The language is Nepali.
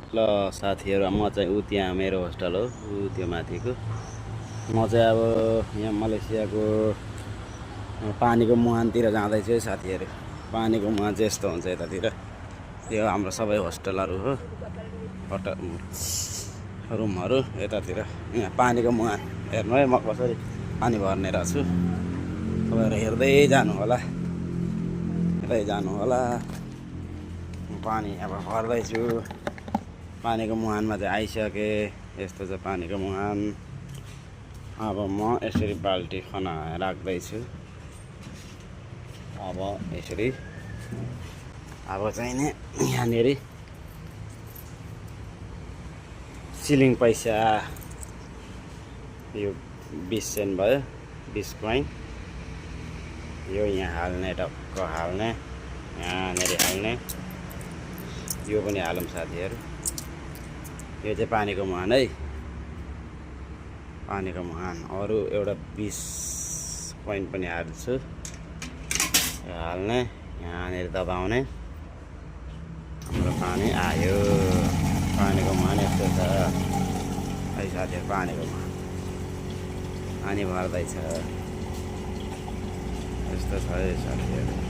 ल साथीहरू, म चाहिँ त्यहाँ मेरो होस्टल हो त्यो माथिको। म चाहिँ अब यहाँ मलेसियाको पानीको मुहानतिर जाँदैछु है साथीहरू। पानीको मुहान चाहिँ यस्तो हुन्छ यतातिर। यो हाम्रो सबै होस्टलहरू हो, रुमहरू यतातिर। यहाँ पानीको मुहान हेर्नु है, म कसरी पानी भर्ने रहेछु। तपाईँहरू हेर्दै जानु होला, पानी अब भर्दैछु। पानीको मुहानमा चाहिँ आइसकेँ। यस्तो छ पानीको मुहान। अब म यसरी बाल्टी खनाएर राख्दैछु। अब यसरी अब चाहिँ नि यहाँनिर सिलिङ पैसा यो 20 सेन्ट भयो, 20 कोइन। यो यहाँ हाल्ने, टक्क हाल्ने, यहाँनिर हाल्ने। यो पनि हालौँ साथीहरू। यो चाहिँ पानीको मुहान है, पानीको मुहान। अरू एउटा 20 कोइन पनि हाल्छु। यो हाल्ने, यहाँनिर दबाउने। हाम्रो पानी आयो। पानीको मुहान यस्तो छ है साथीहरू। पानीको मुहान पानी भर्दैछ, यस्तो छ है साथीहरू।